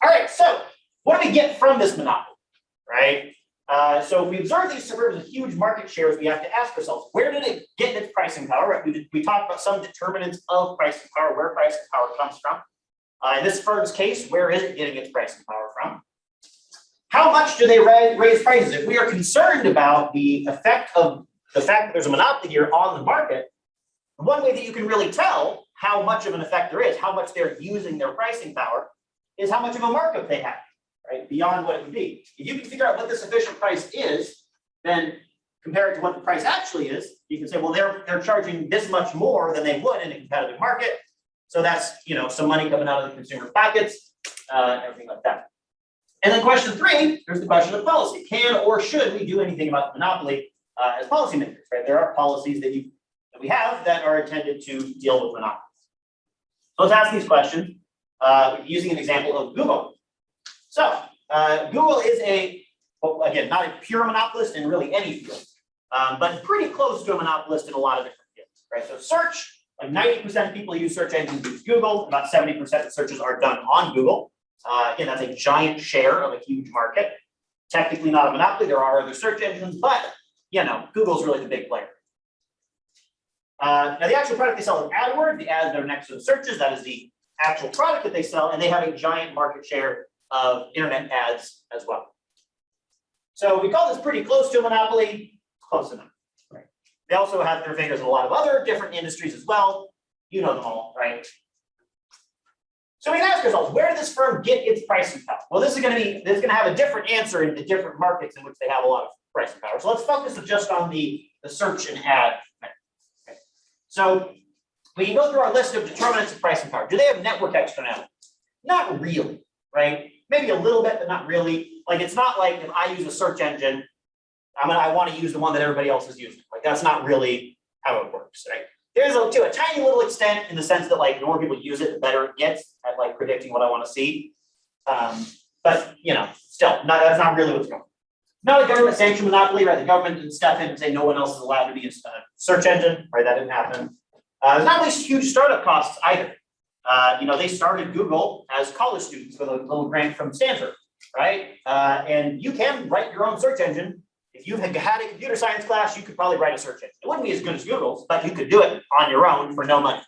All right, so what do we get from this monopoly, right? So if we observe these firms with huge market shares, we have to ask ourselves, where did it get its pricing power? Right? We talked about some determinants of pricing power, where pricing power comes from. In this firm's case, where is it getting its pricing power from? How much do they raise prices? If we are concerned about the effect of the fact that there's a monopoly here on the market, one way that you can really tell how much of an effect there is, how much they're using their pricing power, is how much of a markup they have, right? Beyond what it would be. If you can figure out what this efficient price is, then compare it to what the price actually is, you can say, well, they're charging this much more than they would in a competitive market. So that's some money coming out of the consumer's pockets, everything like that. And then question 3, there's the question of policy. Can or should we do anything about the monopoly as policymakers? Right? There are policies that we have that are intended to deal with monopolies. So let's ask these questions using an example of Google. So Google is again, not a pure monopolist in really any field, but pretty close to a monopolist in a lot of different fields. Right? So search, like 90% of people use search engines use Google. About 70% of searches are done on Google. Again, that's a giant share of a huge market. Technically not a monopoly. There are other search engines, but Google's really the big player. Now, the actual product they sell is AdWords. The ads that are next to the searches, that is the actual product that they sell, and they have a giant market share of internet ads as well. So we call this pretty close to a monopoly, close enough. Right? They also have their fingers in a lot of other different industries as well. You know them all, right? So we can ask ourselves, where did this firm get its pricing power? Well, this is going to have a different answer in the different markets in which they have a lot of pricing power. So let's focus just on the search and ad. Okay. So we can go through our list of determinants of pricing power. Do they have network externalities? Not really, right? Maybe a little bit, but not really. Like, it's not like if I use a search engine, I want to use the one that everybody else is using. Like, that's not really how it works, right? There's to a tiny little extent in the sense that the more people use it, the better it gets at predicting what I want to see. But still, that's not really what's going on. Not a government sanctioned monopoly, right? The government didn't step in and say no one else is allowed to be a search engine, right? That didn't happen. There's not really huge startup costs either. They started Google as college students with a little grant from Stanford, right? And you can write your own search engine. If you had a computer science class, you could probably write a search engine. It wouldn't be as good as Google's, but you could do it on your own for no money.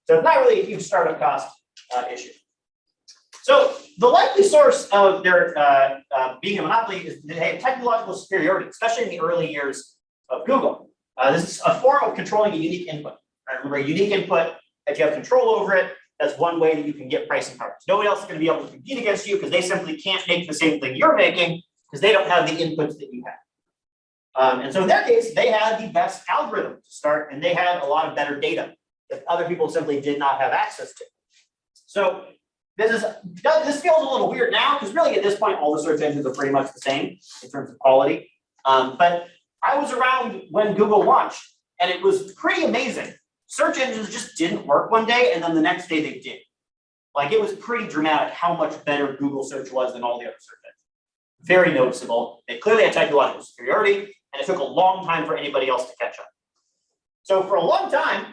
So it's not really a huge startup cost issue. So the likely source of their being a monopoly is they have technological superiority, especially in the early years of Google. This is a form of controlling a unique input. Right? Remember, a unique input, if you have control over it, that's one way that you can get pricing power. Nobody else is going to be able to compete against you because they simply can't make the same thing you're making because they don't have the inputs that you have. And so in their case, they had the best algorithm to start, and they had a lot of better data that other people simply did not have access to. So this feels a little weird now, because really at this point, all the search engines are pretty much the same in terms of quality. But I was around when Google launched, and it was pretty amazing. Search engines just didn't work one day, and then the next day they did. It was pretty dramatic how much better Google search was than all the other search engines. Very noticeable. They clearly had technological superiority, and it took a long time for anybody else to catch up. So for a long time,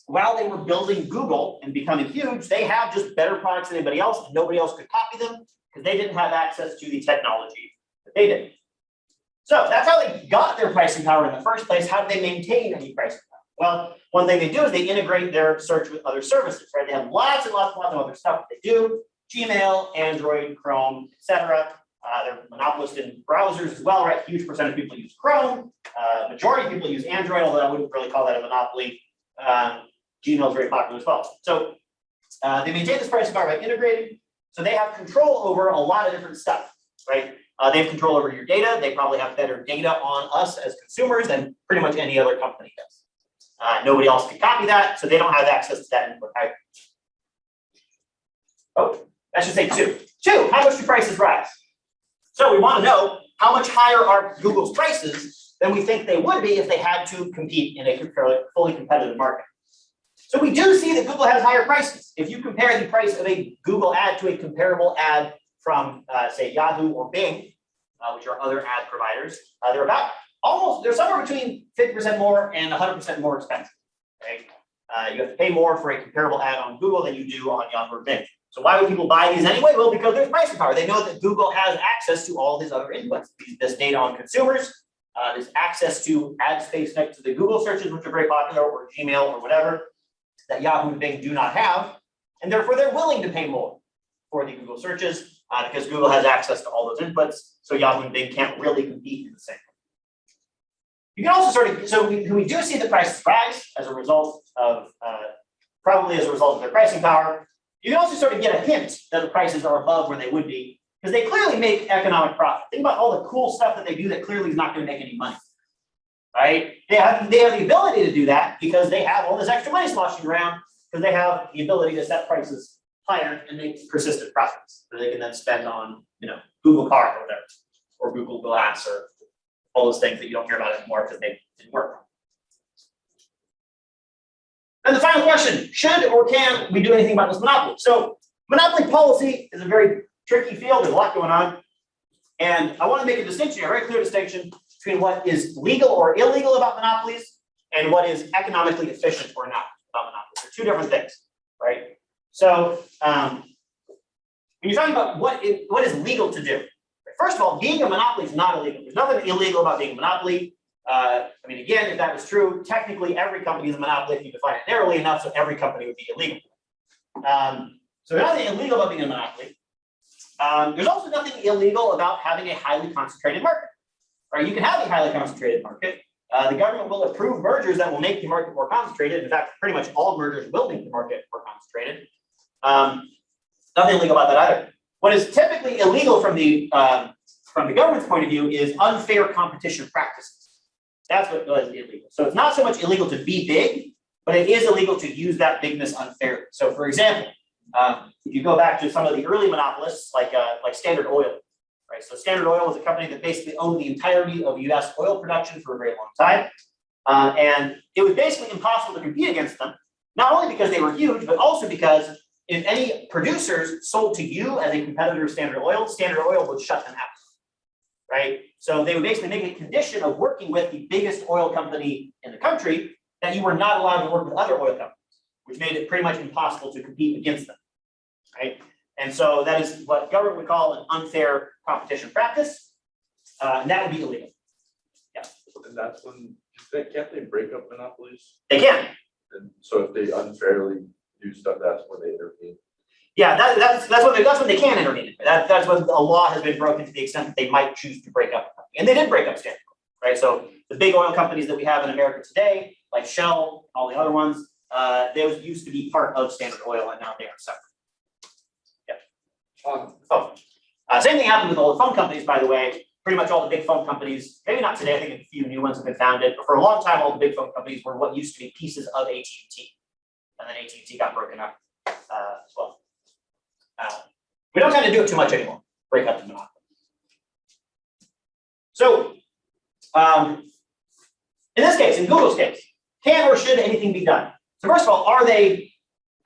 while they were building Google and becoming huge, they had just better products than anybody else, and nobody else could copy them because they didn't have access to the technology that they did. So that's how they got their pricing power in the first place. How do they maintain any pricing power? Well, one thing they do is they integrate their search with other services, right? They have lots and lots and lots of other stuff that they do: Gmail, Android, Chrome, etc. They're monopolist in browsers as well, right? Huge percent of people use Chrome. Majority of people use Android, although I wouldn't really call that a monopoly. Gmail is very popular as well. So they maintain this pricing power by integrating. So they have control over a lot of different stuff, right? They have control over your data. They probably have better data on us as consumers than pretty much any other company does. Nobody else can copy that, so they don't have access to that input either. Oh, I should say 2. 2, how much do prices rise? So we want to know how much higher are Google's prices than we think they would be if they had to compete in a fully competitive market. So we do see that Google has higher prices. If you compare the price of a Google ad to a comparable ad from, say, Yahoo or Bing, which are other ad providers, they're somewhere between 50% more and 100% more expensive. Right? You have to pay more for a comparable ad on Google than you do on Yahoo or Bing. So why would people buy these anyway? Well, because there's pricing power. They know that Google has access to all these other inputs, this data on consumers, there's access to ad space next to the Google searches, which are very popular, or Gmail or whatever, that Yahoo and Bing do not have. And therefore, they're willing to pay more for the Google searches because Google has access to all those inputs. So Yahoo and Bing can't really compete in the same way. You can also sort of, so we do see the prices rise as a result of, probably as a result of their pricing power. You can also sort of get a hint that the prices are above where they would be because they clearly make economic profit. Think about all the cool stuff that they do that clearly is not going to make any money, right? They have the ability to do that because they have all this extra money sloshing around because they have the ability to set prices higher and make persistent profits that they can then spend on, Google Car or whatever, or Google Glass or all those things that you don't hear about anymore because they didn't work. And the final question, should or can we do anything about this monopoly? So monopoly policy is a very tricky field. There's a lot going on. And I want to make a distinction, a very clear distinction between what is legal or illegal about monopolies and what is economically efficient or not about monopolies. They're two different things, right? So when you're talking about what is legal to do, first of all, being a monopoly is not illegal. There's nothing illegal about being a monopoly. Again, if that was true, technically every company is a monopoly if you define it narrowly enough, so every company would be illegal. So there's nothing illegal about being a monopoly. There's also nothing illegal about having a highly concentrated market. Right? You can have a highly concentrated market. The government will approve mergers that will make the market more concentrated. In fact, pretty much all mergers will make the market more concentrated. Nothing illegal about that either. What is typically illegal from the government's point of view is unfair competition practices. That's what is illegal. So it's not so much illegal to be big, but it is illegal to use that bigness unfairly. So for example, if you go back to some of the early monopolists like Standard Oil, right? So Standard Oil was a company that basically owned the entirety of US oil production for a very long time. And it was basically impossible to compete against them, not only because they were huge, but also because if any producers sold to you as a competitor of Standard Oil would shut them out, right? So they would basically make a condition of working with the biggest oil company in the country that you were not allowed to work with other oil companies, which made it pretty much impossible to compete against them, right? And so that is what government would call an unfair competition practice, and that would be illegal. Yeah. And that's when, can't they break up monopolies? They can. And so if they unfairly do stuff, that's when they intervene. Yeah, that's when they can intervene. That's when a law has been broken to the extent that they might choose to break up a company. And they did break up Standard Oil, right? So the big oil companies that we have in America today, like Shell, all the other ones, those used to be part of Standard Oil, and now they are separate. Yeah. Same thing happened with all the phone companies, by the way. Pretty much all the big phone companies, maybe not today, I think a few new ones have been founded, but for a long time, all the big phone companies were what used to be pieces of AT&T. And then AT&T got broken up as well. We don't kind of do it too much anymore, break up the monopoly. So, in this case, in Google's case, can or should anything be done? So first of all, are they,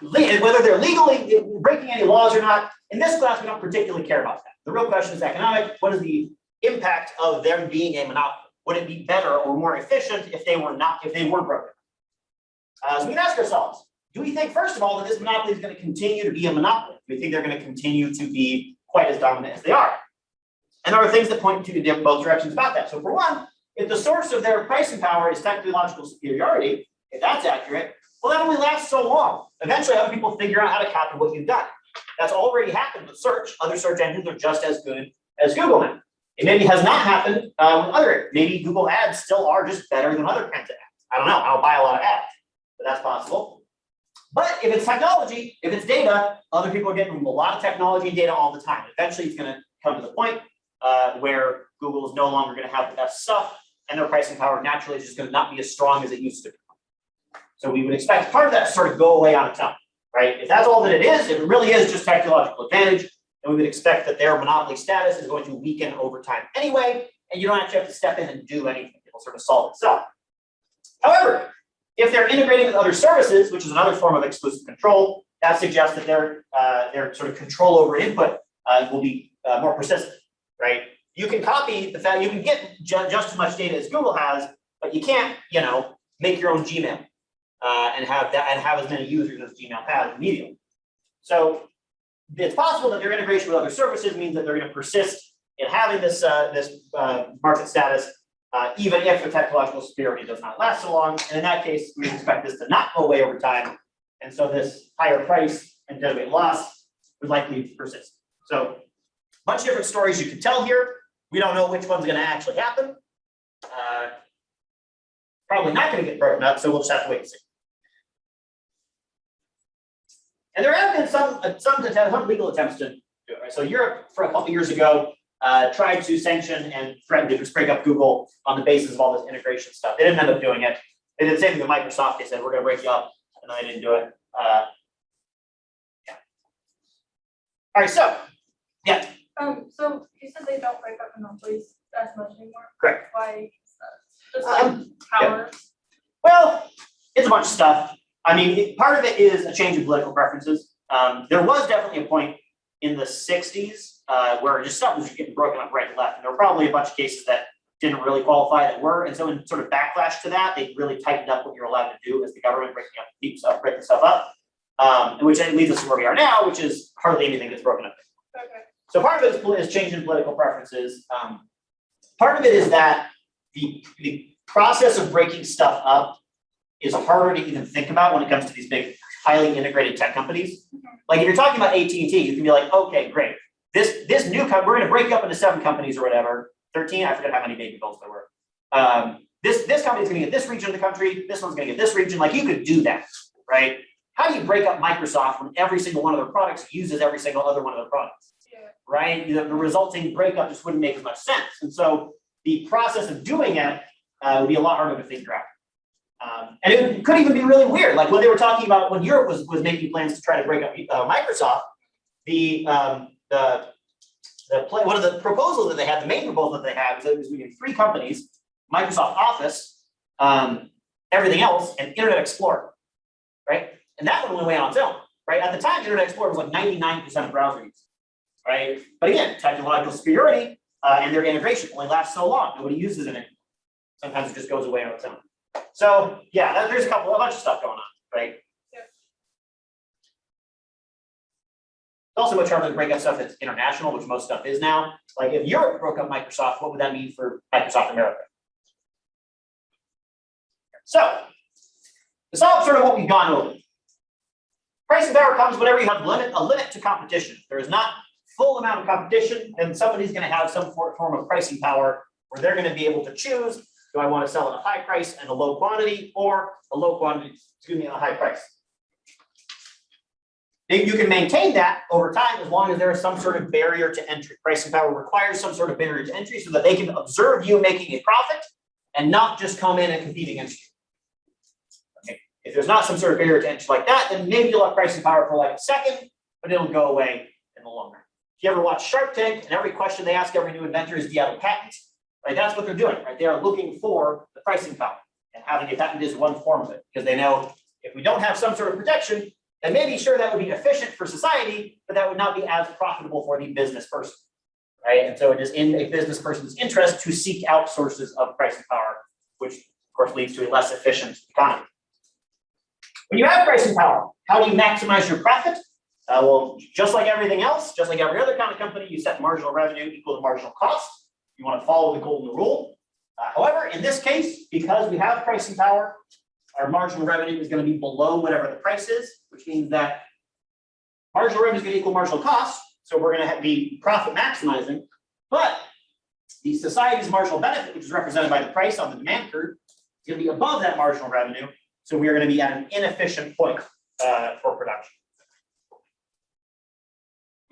whether they're legally breaking any laws or not, in this class, we don't particularly care about that. The real question is economic. What is the impact of them being a monopoly? Would it be better or more efficient if they were broken? So we can ask ourselves, do we think, first of all, that this monopoly is going to continue to be a monopoly? Do we think they're going to continue to be quite as dominant as they are? And there are things that point to both directions about that. So for one, if the source of their pricing power is technological superiority, if that's accurate, well, that only lasts so long. Eventually, other people figure out how to copy what you've done. That's already happened with search. Other search engines are just as good as Google now. It maybe has not happened with other, maybe Google ads still are just better than other kinds of ads. I don't know, I don't buy a lot of ads, but that's possible. But if it's technology, if it's data, other people are getting a lot of technology and data all the time. Eventually, it's going to come to the point where Google is no longer going to have the best stuff, and their pricing power naturally is just going to not be as strong as it used to be. So we would expect part of that to sort of go away on its own, right? If that's all that it is, if it really is just technological advantage, then we would expect that their monopoly status is going to weaken over time anyway, and you don't actually have to step in and do anything. It will sort of solve itself. However, if they're integrating with other services, which is another form of exclusive control, that suggests that their sort of control over input will be more persistent, right? You can copy the fact, you can get just as much data as Google has, but you can't, make your own Gmail and have as many users as Gmail has immediately. So it's possible that their integration with other services means that they're going to persist in having this market status, even if the technological superiority does not last so long. And in that case, we expect this to not go away over time. And so this higher price and deadweight loss would likely persist. So a bunch of different stories you can tell here. We don't know which one's going to actually happen. Probably not going to get broken up, so we'll just have to wait and see. And there have been some legal attempts to do it, right? So Europe, for a couple years ago, tried to sanction and threatened to just break up Google on the basis of all this integration stuff. They didn't end up doing it. They did the same thing with Microsoft. They said, we're going to break you up, and they didn't do it. Yeah. All right, so, yeah. So you said they don't break up monopolies as much anymore? Correct. Why is that? Just like power? Yeah. Well, it's a bunch of stuff. I mean, part of it is a change in political preferences. There was definitely a point in the 60s where just stuff was just getting broken up right and left. And there were probably a bunch of cases that didn't really qualify that were. And so in sort of backlash to that, they really tightened up what you're allowed to do as the government breaking stuff up. Which leads us to where we are now, which is hardly anything that's broken up. Okay. So part of it is change in political preferences. Part of it is that the process of breaking stuff up is harder to even think about when it comes to these big, highly integrated tech companies. Like if you're talking about AT&T, you can be like, okay, great. This new company, we're going to break up into 7 companies or whatever, 13. I forget how many baby bills there were. This company is going to get this region of the country. This one's going to get this region. Like you could do that, right? How do you break up Microsoft when every single one of their products uses every single other one of their products? Yeah. Right? The resulting breakup just wouldn't make as much sense. And so the process of doing it would be a lot harder to figure out. And it could even be really weird. Like when they were talking about when Europe was making plans to try to break up Microsoft, one of the proposals that they had, the main proposal that they had was that it was we had 3 companies: Microsoft Office, everything else, and Internet Explorer, right? And that one went away on its own, right? At the time, Internet Explorer was like 99% of browser use, right? But again, technological superiority and their integration only lasts so long. Nobody uses it anymore. Sometimes it just goes away on its own. So yeah, there's a bunch of stuff going on, right? Yeah. It's also much harder to break up stuff that's international, which most stuff is now. Like if Europe broke up Microsoft, what would that mean for Microsoft America? So to solve sort of what we've gone over. Pricing power comes whenever you have a limit to competition. There is not full amount of competition, and somebody's going to have some form of pricing power where they're going to be able to choose: do I want to sell at a high price and a low quantity, or a low quantity, and a high price? You can maintain that over time as long as there is some sort of barrier to entry. Pricing power requires some sort of barrier to entry so that they can observe you making a profit and not just come in and compete against you. Okay. If there's not some sort of barrier to entry like that, then maybe you'll have pricing power for like a second, but it'll go away in the long run. If you ever watch Shark Tank and every question they ask every new inventor is, do you have a patent? Right, that's what they're doing, right? They are looking for the pricing power, and having a patent is one form of it, because they know if we don't have some sort of protection, then maybe sure that would be efficient for society, but that would not be as profitable for the business person, right? And so it is in a business person's interest to seek out sources of pricing power, which of course leads to a less efficient economy. When you have pricing power, how do you maximize your profit? Well, just like everything else, just like every other kind of company, you set marginal revenue equal to marginal cost. You want to follow the golden rule. However, in this case, because we have pricing power, our marginal revenue is going to be below whatever the price is, which means that marginal revenue is going to equal marginal cost. So we're going to be profit maximizing, but the society's marginal benefit, which is represented by the price on the demand curve, is going to be above that marginal revenue. So we are going to be at an inefficient point for production.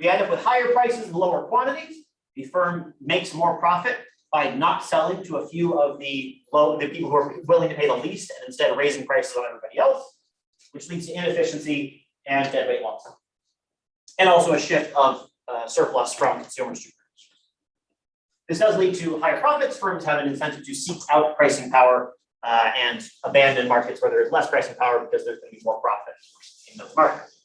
We end up with higher prices and lower quantities. The firm makes more profit by not selling to a few of the people who are willing to pay the least and instead raising prices on everybody else, which leads to inefficiency and deadweight loss. And also a shift of surplus from consumers to producers. This does lead to higher profits. Firms have an incentive to seek out pricing power and abandon markets where there is less pricing power because there's going to be more profit in those markets.